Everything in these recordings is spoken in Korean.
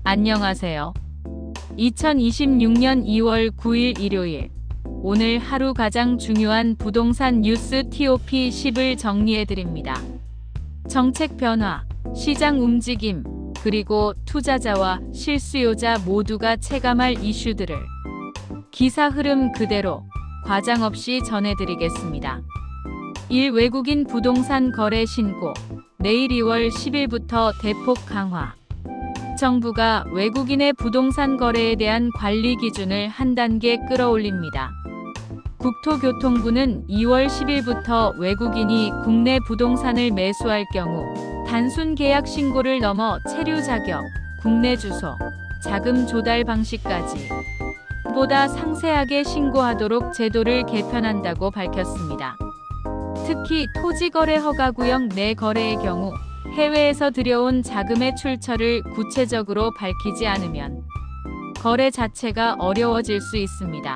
안녕하세요. 2026년 2월 9일 일요일. 오늘 하루 가장 중요한 부동산 뉴스 TOP 10을 정리해드립니다. 정책 변화, 시장 움직임, 그리고 투자자와 실수요자 모두가 체감할 이슈들을 기사 흐름 그대로 과장 없이 전해드리겠습니다. 1. 외국인 부동산 거래 신고. 내일 2월 10일부터 대폭 강화. 정부가 외국인의 부동산 거래에 대한 관리 기준을 한 단계 끌어올립니다. 국토교통부는 2월 10일부터 외국인이 국내 부동산을 매수할 경우 단순 계약 신고를 넘어 체류 자격, 국내 주소, 자금 조달 방식까지 보다 상세하게 신고하도록 제도를 개편한다고 밝혔습니다. 특히 토지거래 허가구역 내 거래의 경우 해외에서 들여온 자금의 출처를 구체적으로 밝히지 않으면 거래 자체가 어려워질 수 있습니다.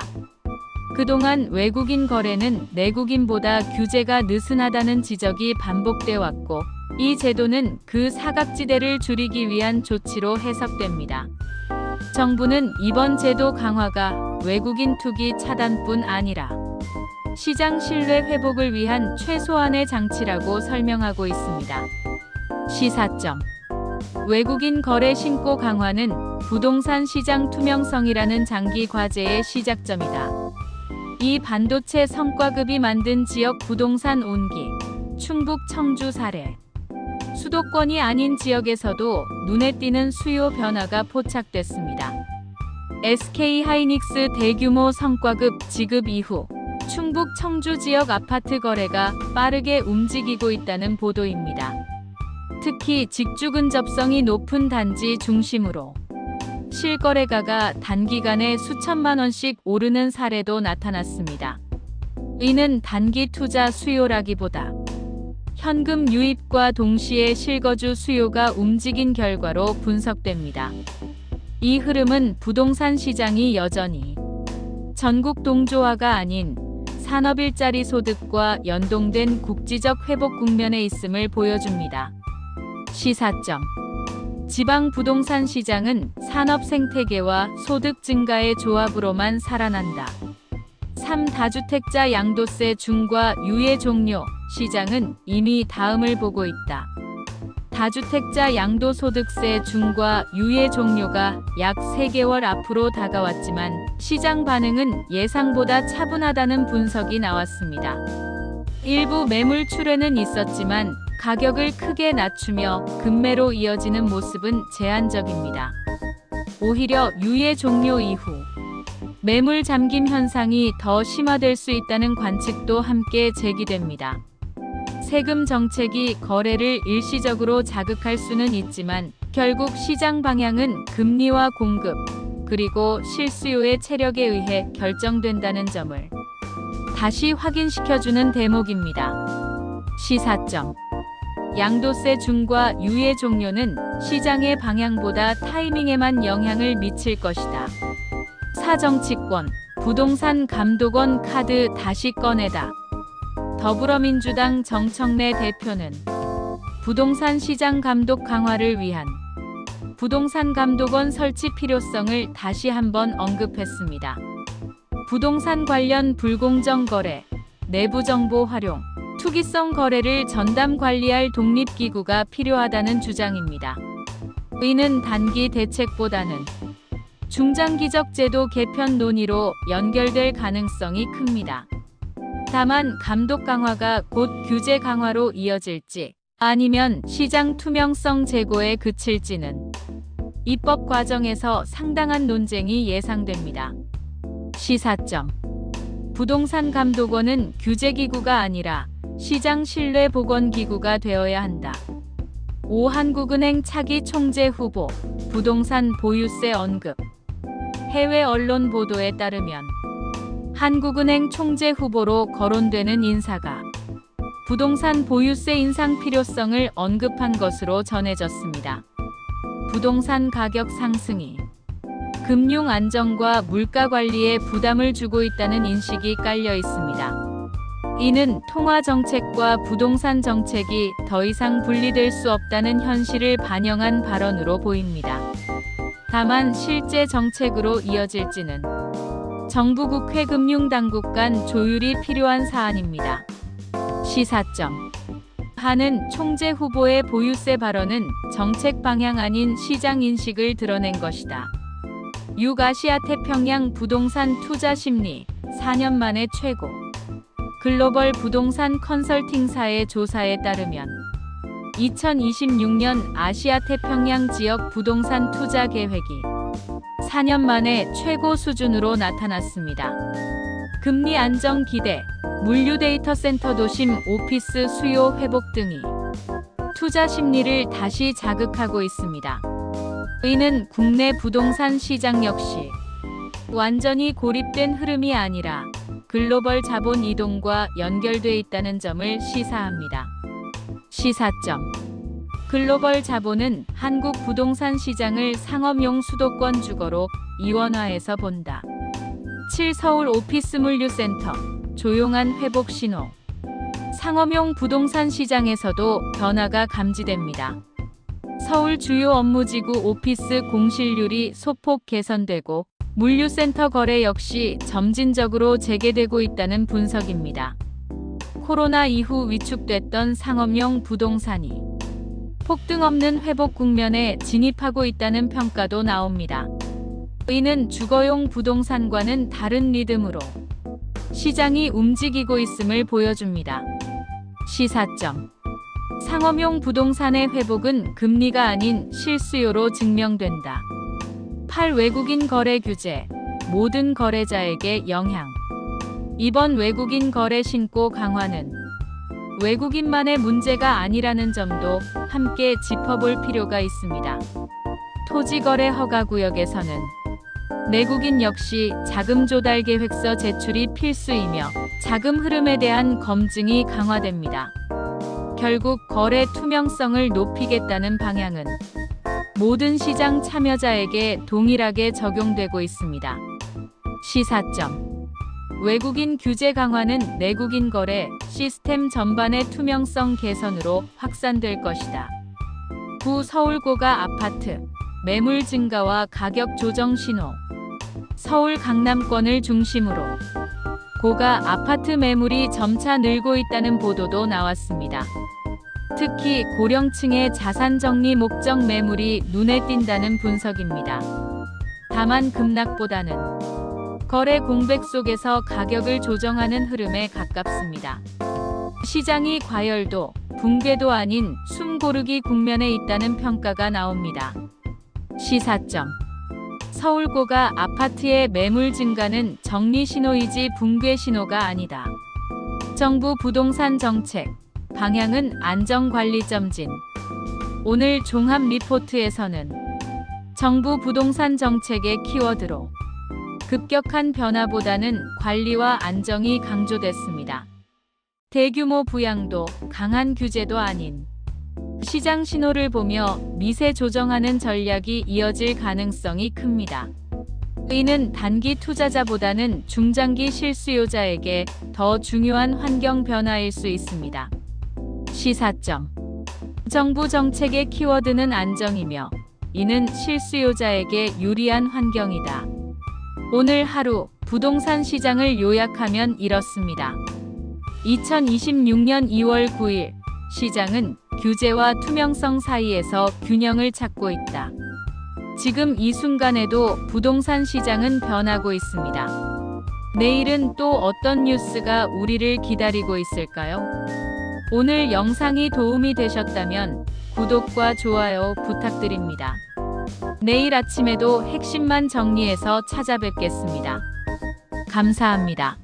그동안 외국인 거래는 내국인보다 규제가 느슨하다는 지적이 반복돼 왔고, 이 제도는 그 사각지대를 줄이기 위한 조치로 해석됩니다. 정부는 이번 제도 강화가 외국인 투기 차단뿐 아니라 시장 신뢰 회복을 위한 최소한의 장치라고 설명하고 있습니다. 시사점. 외국인 거래 신고 강화는 부동산 시장 투명성이라는 장기 과제의 시작점이다. 이 반도체 성과급이 만든 지역 부동산 온기, 충북 청주 사례. 수도권이 아닌 지역에서도 눈에 띄는 수요 변화가 포착됐습니다. SK하이닉스 대규모 성과급 지급 이후 충북 청주 지역 아파트 거래가 빠르게 움직이고 있다는 보도입니다. 특히 직주 근접성이 높은 단지 중심으로 실거래가가 단기간에 수천만 원씩 오르는 사례도 나타났습니다. 이는 단기 투자 수요라기보다 현금 유입과 동시에 실거주 수요가 움직인 결과로 분석됩니다. 이 흐름은 부동산 시장이 여전히 전국 동조화가 아닌 산업 일자리 소득과 연동된 국지적 회복 국면에 있음을 보여줍니다. 시사점. 지방 부동산 시장은 산업 생태계와 소득 증가의 조합으로만 살아난다. 3. 다주택자 양도세 중과 유예 종료. 시장은 이미 다음을 보고 있다. 다주택자 양도소득세 중과 유예 종료가 약 3개월 앞으로 다가왔지만 시장 반응은 예상보다 차분하다는 분석이 나왔습니다. 일부 매물 출회는 있었지만 가격을 크게 낮추며 급매로 이어지는 모습은 제한적입니다. 오히려 유예 종료 이후 매물 잠김 현상이 더 심화될 수 있다는 관측도 함께 제기됩니다. 세금 정책이 거래를 일시적으로 자극할 수는 있지만 결국 시장 방향은 금리와 공급, 그리고 실수요의 체력에 의해 결정된다는 점을 다시 확인시켜주는 대목입니다. 시사점. 양도세 중과 유예 종료는 시장의 방향보다 타이밍에만 영향을 미칠 것이다. 4. 정치권. 부동산 감독원 카드 다시 꺼내다. 더불어민주당 정청래 대표는 부동산 시장 감독 강화를 위한 부동산 감독원 설치 필요성을 다시 한번 언급했습니다. 부동산 관련 불공정 거래, 내부 정보 활용, 투기성 거래를 전담 관리할 독립기구가 필요하다는 주장입니다. 이는 단기 대책보다는 중장기적 제도 개편 논의로 연결될 가능성이 큽니다. 다만 감독 강화가 곧 규제 강화로 이어질지 아니면 시장 투명성 제고에 그칠지는 입법 과정에서 상당한 논쟁이 예상됩니다. 시사점. 부동산 감독원은 규제기구가 아니라 시장 신뢰 보건 기구가 되어야 한다. 5. 한국은행 차기 총재 후보, 부동산 보유세 언급. 해외 언론 보도에 따르면 한국은행 총재 후보로 거론되는 인사가 부동산 보유세 인상 필요성을 언급한 것으로 전해졌습니다. 부동산 가격 상승이 금융 안정과 물가 관리에 부담을 주고 있다는 인식이 깔려 있습니다. 이는 통화 정책과 부동산 정책이 더 이상 분리될 수 없다는 현실을 반영한 발언으로 보입니다. 다만 실제 정책으로 이어질지는 정부 국회 금융당국 간 조율이 필요한 사안입니다. 시사점. 한은 총재 후보의 보유세 발언은 정책 방향 아닌 시장 인식을 드러낸 것이다. 육아시아태평양 부동산 투자 심리 4년 만에 최고. 글로벌 부동산 컨설팅사의 조사에 따르면 2026년 아시아태평양 지역 부동산 투자 계획이 4년 만에 최고 수준으로 나타났습니다. 금리 안정 기대, 물류 데이터 센터 도심 오피스 수요 회복 등이 투자 심리를 다시 자극하고 있습니다. 이는 국내 부동산 시장 역시 완전히 고립된 흐름이 아니라 글로벌 자본 이동과 연결돼 있다는 점을 시사합니다. 시사점. 글로벌 자본은 한국 부동산 시장을 상업용 수도권 주거로 이원화해서 본다. 7 서울 오피스 물류센터, 조용한 회복 신호. 상업용 부동산 시장에서도 변화가 감지됩니다. 서울 주요 업무지구 오피스 공실률이 소폭 개선되고 물류센터 거래 역시 점진적으로 재개되고 있다는 분석입니다. 코로나 이후 위축됐던 상업용 부동산이 폭등 없는 회복 국면에 진입하고 있다는 평가도 나옵니다. 이는 주거용 부동산과는 다른 리듬으로 시장이 움직이고 있음을 보여줍니다. 시사점. 상업용 부동산의 회복은 금리가 아닌 실수요로 증명된다. 8 외국인 거래 규제, 모든 거래자에게 영향. 이번 외국인 거래 신고 강화는 외국인만의 문제가 아니라는 점도 함께 짚어볼 필요가 있습니다. 토지거래 허가구역에서는 내국인 역시 자금 조달 계획서 제출이 필수이며 자금 흐름에 대한 검증이 강화됩니다. 결국 거래 투명성을 높이겠다는 방향은 모든 시장 참여자에게 동일하게 적용되고 있습니다. 시사점. 외국인 규제 강화는 내국인 거래 시스템 전반의 투명성 개선으로 확산될 것이다. 구 서울 고가 아파트 매물 증가와 가격 조정 신호. 서울 강남권을 중심으로 고가 아파트 매물이 점차 늘고 있다는 보도도 나왔습니다. 특히 고령층의 자산 정리 목적 매물이 눈에 띈다는 분석입니다. 다만 급락보다는 거래 공백 속에서 가격을 조정하는 흐름에 가깝습니다. 시장이 과열도, 붕괴도 아닌 숨고르기 국면에 있다는 평가가 나옵니다. 시사점. 서울 고가 아파트의 매물 증가는 정리 신호이지 붕괴 신호가 아니다. 정부 부동산 정책, 방향은 안정관리점진. 오늘 종합 리포트에서는 정부 부동산 정책의 키워드로 급격한 변화보다는 관리와 안정이 강조됐습니다. 대규모 부양도, 강한 규제도 아닌 시장 신호를 보며 미세 조정하는 전략이 이어질 가능성이 큽니다. 이는 단기 투자자보다는 중장기 실수요자에게 더 중요한 환경 변화일 수 있습니다. 시사점. 정부 정책의 키워드는 안정이며 이는 실수요자에게 유리한 환경이다. 오늘 하루 부동산 시장을 요약하면 이렇습니다. 2026년 2월 9일 시장은 규제와 투명성 사이에서 균형을 찾고 있다. 지금 이 순간에도 부동산 시장은 변하고 있습니다. 내일은 또 어떤 뉴스가 우리를 기다리고 있을까요? 오늘 영상이 도움이 되셨다면 구독과 좋아요 부탁드립니다. 내일 아침에도 핵심만 정리해서 찾아뵙겠습니다. 감사합니다.